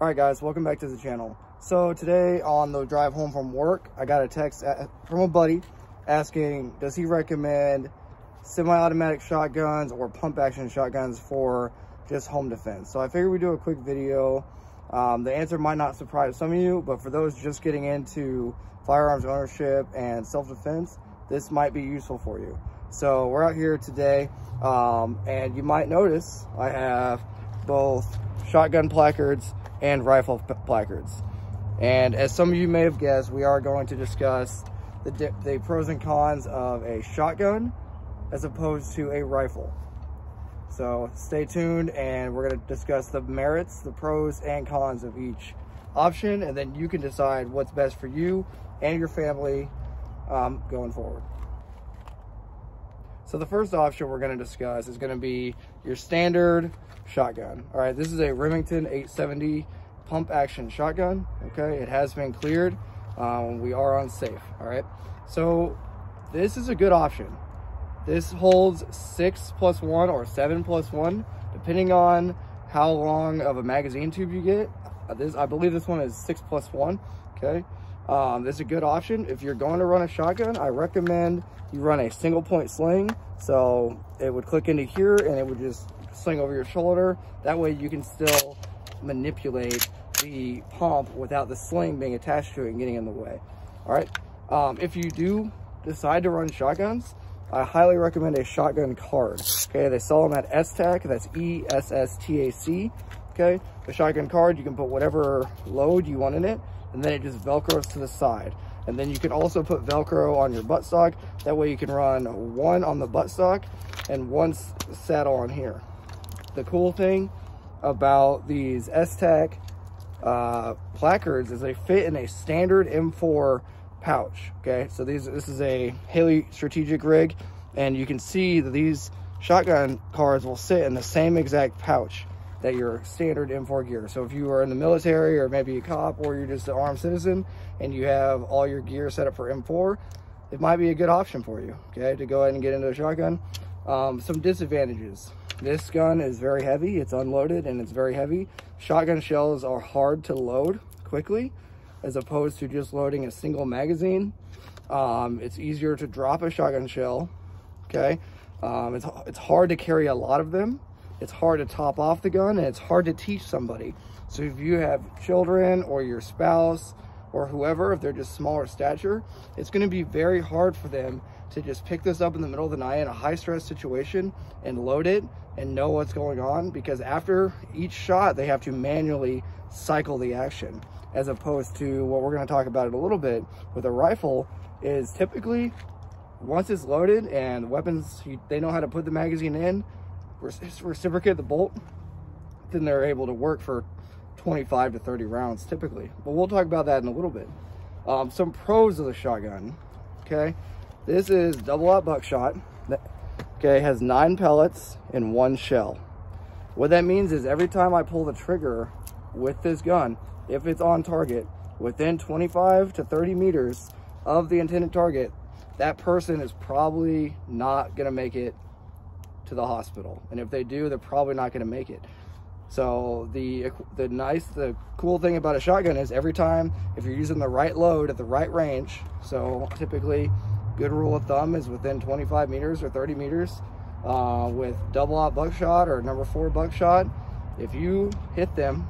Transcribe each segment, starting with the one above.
All right, guys, welcome back to the channel. So today on the drive home from work, I got a text from a buddy asking, does he recommend semi-automatic shotguns or pump action shotguns for just home defense? So I figured we'd do a quick video. The answer might not surprise some of you, but for those just getting into firearms ownership and self-defense, this might be useful for you. So we're out here today, and you might notice I have both shotgun placards and rifle placards. And as some of you may have guessed, we are going to discuss the pros and cons of a shotgun as opposed to a rifle. So stay tuned, and we're going to discuss the merits, the pros and cons of each option, and then you can decide what's best for you and your family going forward. So the first option we're going to discuss is going to be your standard shotgun. All right, this is a Remington 870 pump action shotgun. Okay, it has been cleared. We are on safe. All right, so this is a good option. This holds 6+1 or 7+1, depending on how long of a magazine tube you get. I believe this one is 6+1. Okay, this is a good option. If you're going to run a shotgun, I recommend you run a single point sling. So it would click into here and it would just sling over your shoulder. That way you can still manipulate the pump without the sling being attached to it and getting in the way. All right, if you do decide to run shotguns, I highly recommend a shotgun card. Okay, they sell them at STAC. That's ESSTAC. Okay, the shotgun card, you can put whatever load you want in it, and then it just velcros to the side. And then you can also put Velcro on your buttstock. That way you can run one on the buttstock and one saddle on here. The cool thing about these STAC placards is they fit in a standard M4 pouch. Okay, so this is a Haley strategic rig, and you can see that these shotgun cards will sit in the same exact pouch that your standard M4 gear. So if you are in the military, or maybe a cop, or you're just an armed citizen and you have all your gear set up for M4, it might be a good option for you, okay, to go ahead and get into a shotgun. Some disadvantages: this gun is very heavy, it's unloaded and it's very heavy. Shotgun shells are hard to load quickly as opposed to just loading a single magazine. It's easier to drop a shotgun shell. Okay, it's hard to carry a lot of them. It's hard to top off the gun, and it's hard to teach somebody. So if you have children or your spouse or whoever, if they're just smaller stature, it's going to be very hard for them to just pick this up in the middle of the night in a high stress situation and load it and know what's going on, because after each shot they have to manually cycle the action, as opposed to what we're going to talk about in a little bit with a rifle is typically once it's loaded and weapons, they know how to put the magazine in, reciprocate the bolt, then they're able to work for 25 to 30 rounds typically. But we'll talk about that in a little bit. Some pros of the shotgun. Okay, this is double-aught buckshot. Okay, has 9 pellets in 1 shell. What that means is every time I pull the trigger with this gun, if it's on target within 25 to 30 meters of the intended target, that person is probably not going to make it to the hospital, and if they do, they're probably not going to make it. So the cool thing about a shotgun is every time, if you're using the right load at the right range, so typically good rule of thumb is within 25 meters or 30 meters with double-aught buckshot or number 4 buckshot, if you hit them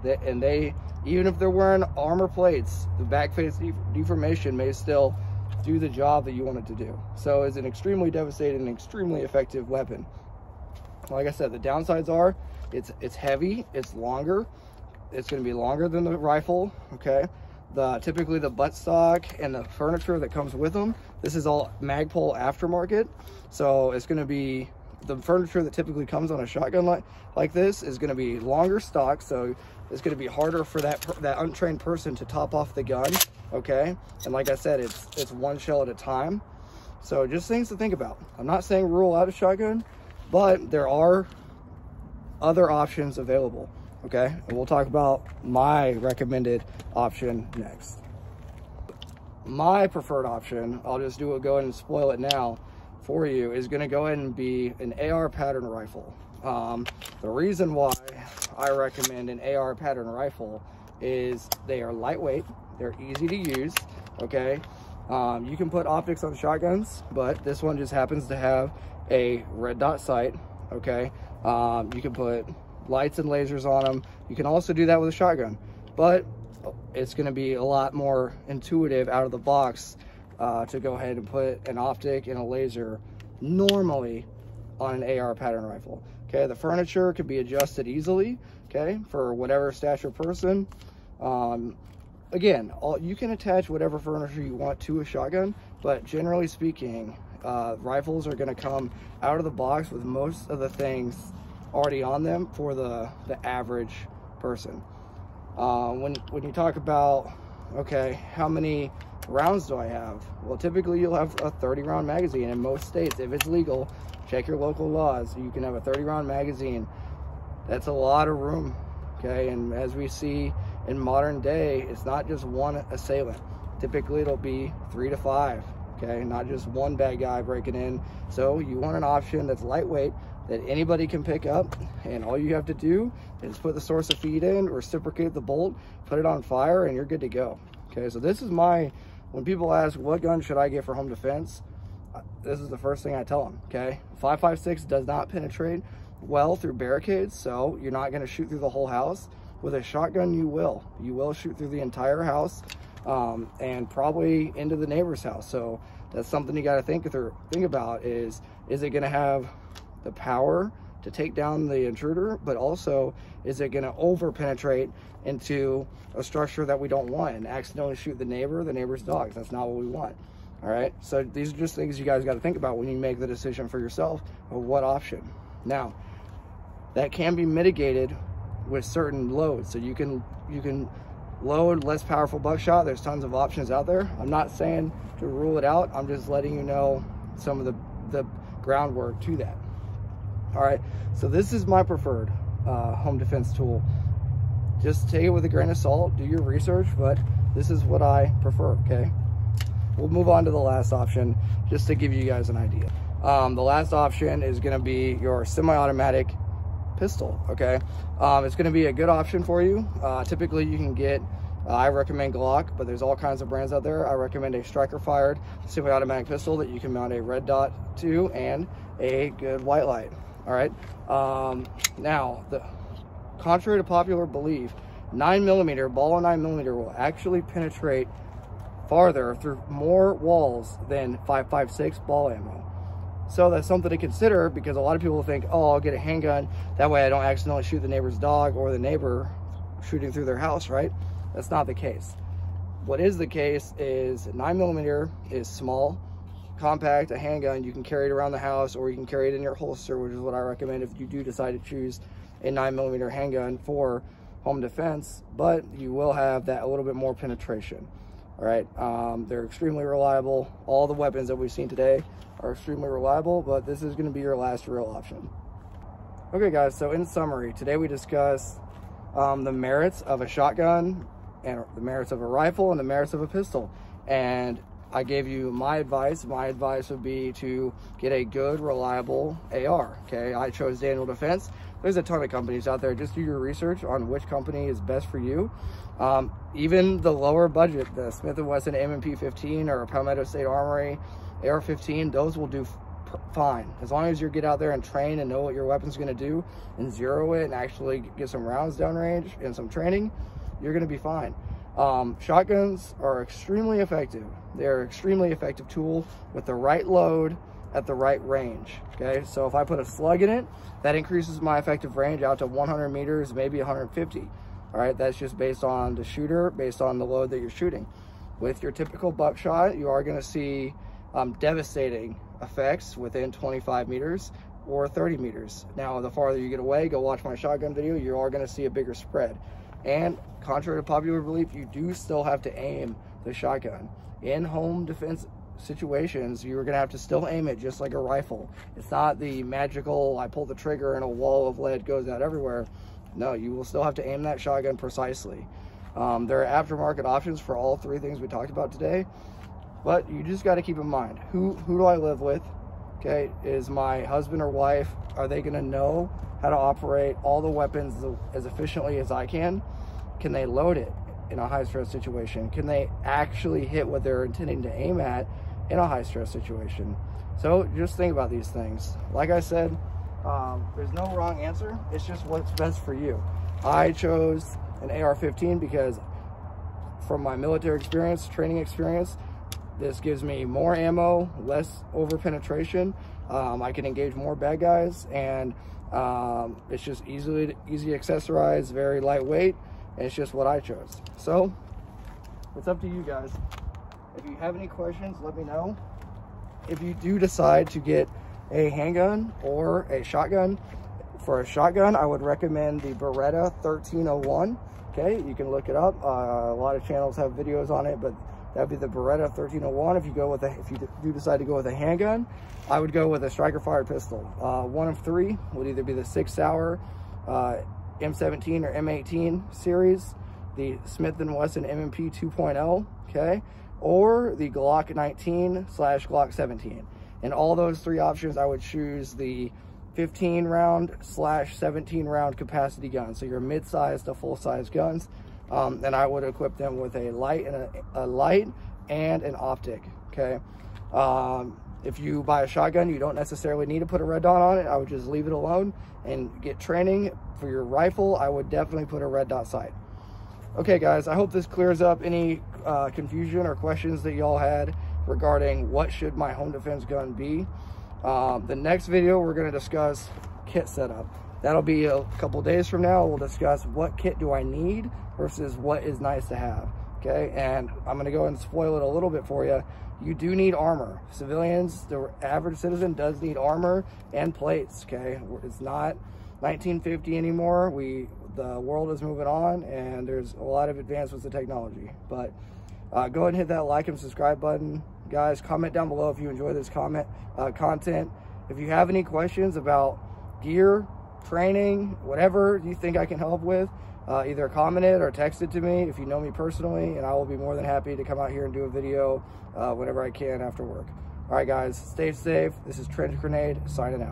and they, even if they're wearing armor plates, the back face deformation may still do the job that you want it to do. So it's an extremely devastating and extremely effective weapon. Like I said, the downsides are it's heavy, it's longer, it's going to be longer than the rifle. Okay, typically the buttstock and the furniture that comes with them, this is all Magpul aftermarket, so it's going to be the furniture that typically comes on a shotgun like this is going to be longer stock, so it's going to be harder for that untrained person to top off the gun. Okay, and like I said, it's 1 shell at a time. So just things to think about. I'm not saying rule out a shotgun, but there are other options available. Okay, and we'll talk about my recommended option next. My preferred option, I'll just go ahead and spoil it now for you, is going to go ahead and be an AR pattern rifle. The reason why I recommend an AR pattern rifle is they are lightweight, they're easy to use, okay? You can put optics on shotguns, but this one just happens to have a red dot sight, okay? You can put lights and lasers on them. You can also do that with a shotgun, but it's going to be a lot more intuitive out of the box to go ahead and put an optic and a laser normally on an AR pattern rifle. Okay, the furniture can be adjusted easily, okay, for whatever stature person. Again, you can attach whatever furniture you want to a shotgun, but generally speaking, rifles are going to come out of the box with most of the things already on them for the average person. When you talk about, okay, how many rounds do I have? Well, typically you'll have a 30-round magazine in most states. If it's legal, check your local laws. You can have a 30-round magazine. That's a lot of room, okay? And as we see in modern day, it's not just one assailant. Typically it'll be 3 to 5, okay? Not just one bad guy breaking in. So you want an option that's lightweight, that anybody can pick up, and all you have to do is put the source of feed in, reciprocate the bolt, put it on fire, and you're good to go. Okay, so this is when people ask what gun should I get for home defense, this is the first thing I tell them, okay? 5.56 does not penetrate well through barricades, so you're not gonna shoot through the whole house. With a shotgun, you will shoot through the entire house, and probably into the neighbor's house. So that's something you gotta think about is it gonna have the power to take down the intruder, but also is it going to over penetrate into a structure that we don't want and accidentally shoot the neighbor's dogs? That's not what we want. All right, so these are just things you guys got to think about when you make the decision for yourself of what option. Now, that can be mitigated with certain loads. So you can load less powerful buckshot. There's tons of options out there. I'm not saying to rule it out. I'm just letting you know some of the groundwork to that. All right, so this is my preferred home defense tool. Just take it with a grain of salt, do your research, but this is what I prefer, okay? We'll move on to the last option just to give you guys an idea. The last option is gonna be your semi-automatic pistol, okay? It's gonna be a good option for you. Typically you can get, I recommend Glock, but there's all kinds of brands out there. I recommend a striker-fired semi-automatic pistol that you can mount a red dot to and a good white light. All right, now, contrary to popular belief, 9mm, ball of 9mm will actually penetrate farther through more walls than 5.56 ball ammo. So that's something to consider, because a lot of people think, oh, I'll get a handgun, that way I don't accidentally shoot the neighbor's dog or the neighbor shooting through their house, right? That's not the case. What is the case is 9mm is small, compact, a handgun. You can carry it around the house, or you can carry it in your holster, which is what I recommend if you do decide to choose a 9mm handgun for home defense, but you will have that a little bit more penetration. All right, they're extremely reliable. All the weapons that we've seen today are extremely reliable, but this is going to be your last real option. Okay guys, so in summary, today we discussed the merits of a shotgun, and the merits of a rifle, and the merits of a pistol. And I gave you my advice. My advice would be to get a good, reliable AR, okay? I chose Daniel Defense. There's a ton of companies out there. Just do your research on which company is best for you. Even the lower budget, the Smith & Wesson M&P 15 or Palmetto State Armory AR-15, those will do fine. As long as you get out there and train and know what your weapon's gonna do and zero it and actually get some rounds downrange and some training, you're gonna be fine. Shotguns are extremely effective. They're an extremely effective tool with the right load at the right range, okay? So if I put a slug in it, that increases my effective range out to 100 meters, maybe 150. All right, that's just based on the shooter, based on the load that you're shooting. With your typical buckshot, you are gonna see devastating effects within 25 meters or 30 meters. Now, the farther you get away, go watch my shotgun video, you are gonna see a bigger spread. And contrary to popular belief, you do still have to aim the shotgun. In home defense situations, you're gonna have to still aim it just like a rifle. It's not the magical, I pull the trigger and a wall of lead goes out everywhere. No, you will still have to aim that shotgun precisely. There are aftermarket options for all three things we talked about today, but you just gotta keep in mind, who do I live with? okay, is my husband or wife, are they gonna know how to operate all the weapons as efficiently as I can? Can they load it in a high stress situation? Can they actually hit what they're intending to aim at in a high stress situation? So just think about these things. Like I said, there's no wrong answer. It's just what's best for you. I chose an AR-15 because from my military experience, training experience, this gives me more ammo, less over penetration. I can engage more bad guys, and it's just easy accessorized, very lightweight, and it's just what I chose. So it's up to you guys. If you have any questions, let me know. If you do decide to get a handgun or a shotgun, for a shotgun, I would recommend the Beretta 1301. Okay, you can look it up. A lot of channels have videos on it, but that'd be the Beretta 1301. If you do decide to go with a handgun, I would go with a striker fired pistol. One of three would either be the 6 Sauer M17 or M18 series, the Smith & Wesson M&P 2.0, okay, or the Glock 19/Glock 17. And all those three options, I would choose the 15 round/17 round capacity gun. So your mid-size to full-size guns. And I would equip them with a light and an optic. Okay. If you buy a shotgun, you don't necessarily need to put a red dot on it. I would just leave it alone and get training. For your rifle, I would definitely put a red dot sight. Okay, guys, I hope this clears up any confusion or questions that y'all had regarding what should my home defense gun be. The next video, we're going to discuss kit setup. That'll be a couple days from now. We'll discuss what kit do I need versus what is nice to have. Okay, and I'm going to go and spoil it a little bit for you. You do need armor. Civilians, the average citizen does need armor and plates. Okay, it's not 1950 anymore. The world is moving on, and there's a lot of advancements in technology. But go ahead and hit that like and subscribe button. Guys, comment down below if you enjoy this content. If you have any questions about gear, training, whatever you think I can help with, either comment it or text it to me if you know me personally, and I will be more than happy to come out here and do a video whenever I can after work. All right, guys, stay safe. This is Trench Grenade signing out.